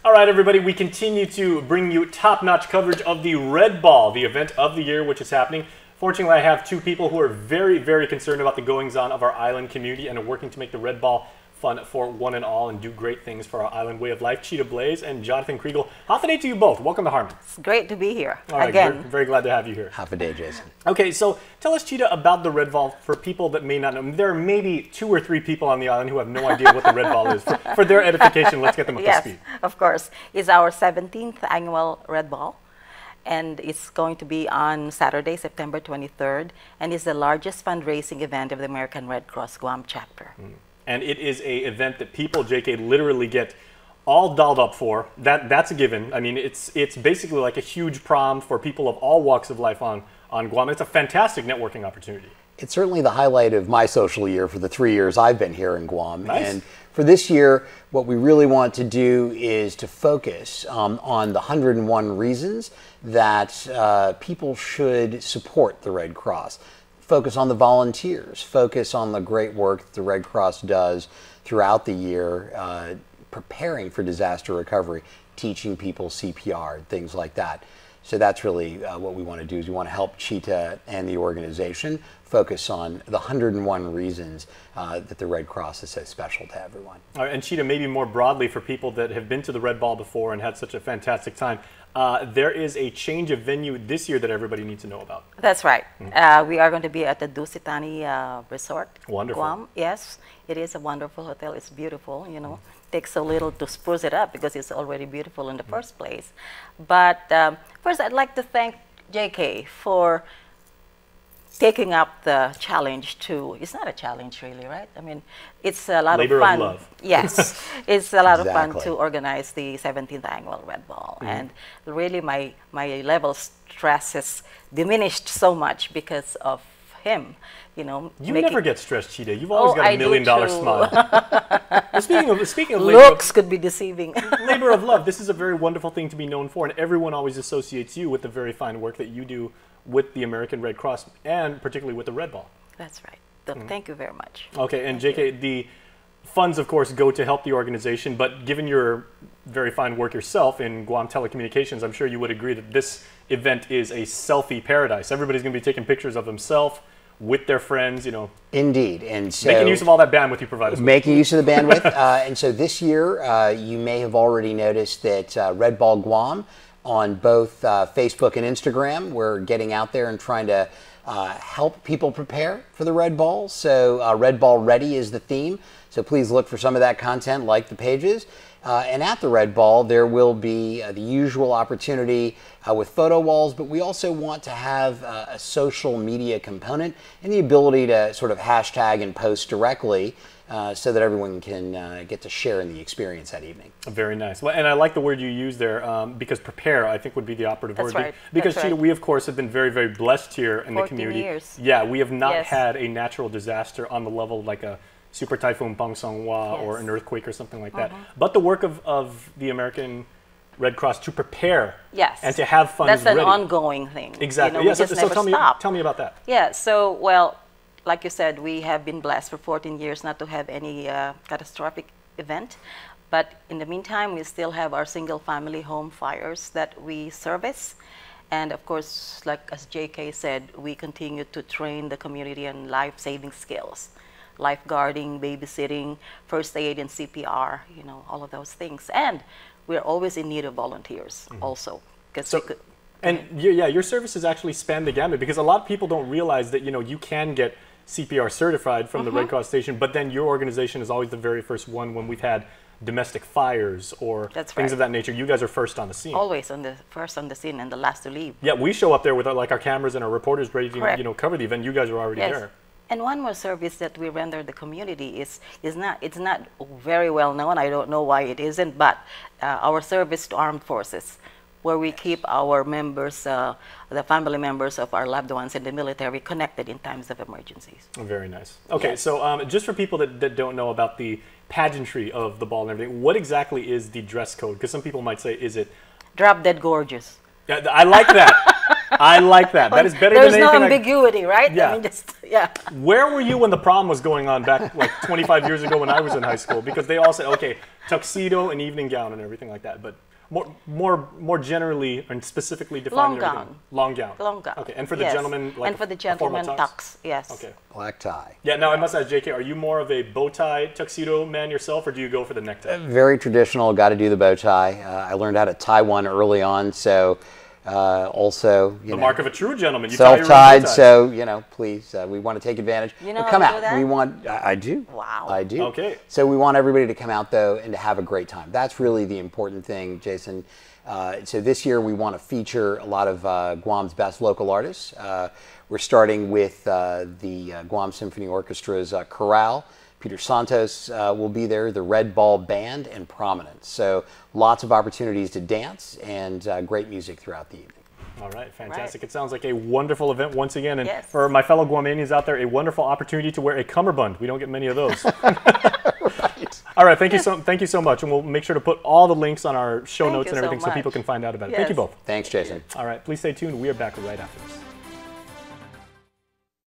All right, everybody, we continue to bring you top-notch coverage of the Red Ball, the event of the year, which is happening. Fortunately, I have two people who are very, very concerned about the goings-on of our island community and are working to make the Red Ball fun for one and all and do great things for our island way of life. Cheetah Blaze and Jonathan Kriegel. Half a day to you both. Welcome to Harmon. It's great to be here again. Very glad to have you here. Half a day, Jason. Okay, so tell us, Cheetah, about the Red Ball for people that may not know. There are maybe 2 or 3 people on the island who have no idea what the Red Ball is. For their edification, let's get them up to speed. Yes, of course. It's our 17th annual Red Ball. And it's going to be on Saturday, September 23rd. And it's the largest fundraising event of the American Red Cross Guam chapter. And it is an event that people, JK, literally get all dolled up for. That's a given. I mean, it's basically like a huge prom for people of all walks of life on Guam. It's a fantastic networking opportunity. It's certainly the highlight of my social year for the 3 years I've been here in Guam. Nice. And for this year, what we really want to do is to focus on the 101 reasons that people should support the Red Cross. Focus on the volunteers, focus on the great work that the Red Cross does throughout the year, preparing for disaster recovery, teaching people CPR, things like that. So that's really what we want to do, is we want to help Cheetah and the organization focus on the 101 reasons that the Red Cross is so special to everyone. All right, and Cheetah, maybe more broadly for people that have been to the Red Ball before and had such a fantastic time, there is a change of venue this year that everybody needs to know about. That's right. We are going to be at the Dusitani Resort. Wonderful. Guam. Yes, it is a wonderful hotel. It's beautiful, you know. Takes a little to spruce it up because it's already beautiful in the first place. But first, I'd like to thank JK for taking up the challenge to, it's not a challenge really, right? I mean, it's a lot Labor of fun. of love. Yes, it's a lot of fun Exactly. to organize the 17th annual Red Ball. And really my level of stress has diminished so much because of him, you know. You never get stressed, Cheetah. You've always got I a do $1 million too. smile. Well, speaking of labor Looks could be deceiving. labor of love, this is a very wonderful thing to be known for, and everyone always associates you with the very fine work that you do with the American Red Cross, and particularly with the Red Ball. That's right. So thank you very much. Okay, and JK, the funds, of course, go to help the organization, but given your very fine work yourself in Guam telecommunications, I'm sure you would agree that this event is a selfie paradise. Everybody's going to be taking pictures of themselves with their friends, you know. Indeed. And so Making use of all that bandwidth you provide us with. making use of the bandwidth. And so this year, you may have already noticed that Red Ball Guam, on both Facebook and Instagram, we're getting out there and trying to help people prepare for the Red Ball. So Red Ball Ready is the theme. So please look for some of that content, like the pages. And at the Red Ball, there will be the usual opportunity with photo walls, but we also want to have a social media component and the ability to sort of hashtag and post directly so that everyone can get to share in the experience that evening. Very nice. Well, and I like the word you used there, because prepare, I think, would be the operative word. Right. Because, That's Cheetah, right. we, of course, have been very, very blessed here in the 14 community. years. Yeah, we have not Yes. had a natural disaster on the level like a Super Typhoon Pangsangwa or Yes. an earthquake or something like that. But the work of the American Red Cross to prepare Yes. and to have funds That's an ready. ongoing thing. Exactly. You know, Yeah, we just never stop. tell me about that. Yeah, so, well, like you said, we have been blessed for 14 years not to have any catastrophic event. But in the meantime, we still have our single family home fires that we service. And of course, like as JK said, we continue to train the community on life-saving skills. Lifeguarding, babysitting, first aid and CPR, you know, all of those things. And we're always in need of volunteers also. So, and your services actually span the gamut, because a lot of people don't realize that, you know, you can get CPR certified from the Red Cross station, but then your organization is always the very first one when we've had domestic fires or things of that nature. You guys are first on the scene. Always first on the scene and the last to leave. Yeah, we show up there with our cameras and our reporters ready to Correct. you know, cover the event. You guys are already there. And one more service that we render the community it's not very well known. I don't know why it isn't, but our service to armed forces, where we keep our members, the family members of our loved ones in the military, connected in times of emergencies. Very nice. Okay, Yes. so just for people that don't know about the pageantry of the ball and everything, what exactly is the dress code? Because some people might say, is it Drop dead gorgeous. Yeah, I like that. I like that. That is better There's than no anything. ambiguity, right? Yeah. I mean, just, yeah. Where were you when the prom was going on back like 25 years ago when I was in high school? Because they all said, okay, tuxedo and evening gown and everything like that. But more generally and specifically defined. Long gown. Long gown. Long gown. Okay, and for the Yes. gentleman, like and for the a formal gentleman, tux? tux. Yes. Okay. Black tie. Yeah, now I must ask JK, are you more of a bow tie tuxedo man yourself, or do you go for the necktie? Very traditional, got to do the bow tie. I learned how to tie one early on, so also, The mark of a true gentleman. You tie your own bow self-tied, ties. so, please, we want to take advantage. You know But come how to out. do that? We want, I do. Wow. I do. Okay. So we want everybody to come out, though, and to have a great time. That's really the important thing, Jason. So this year we want to feature a lot of Guam's best local artists. We're starting with the Guam Symphony Orchestra's chorale. Peter Santos will be there, the Red Ball Band, and Prominence. So lots of opportunities to dance and great music throughout the evening. All right, fantastic. Right. It sounds like a wonderful event once again. And Yes. for my fellow Guamanians out there, a wonderful opportunity to wear a cummerbund. We don't get many of those. Right. All right, thank you so much. And we'll make sure to put all the links on our show Thank notes you and so everything so people much. can find out about it. Yes. Thank you both. Thanks, Jason. All right, please stay tuned. We are back right after this.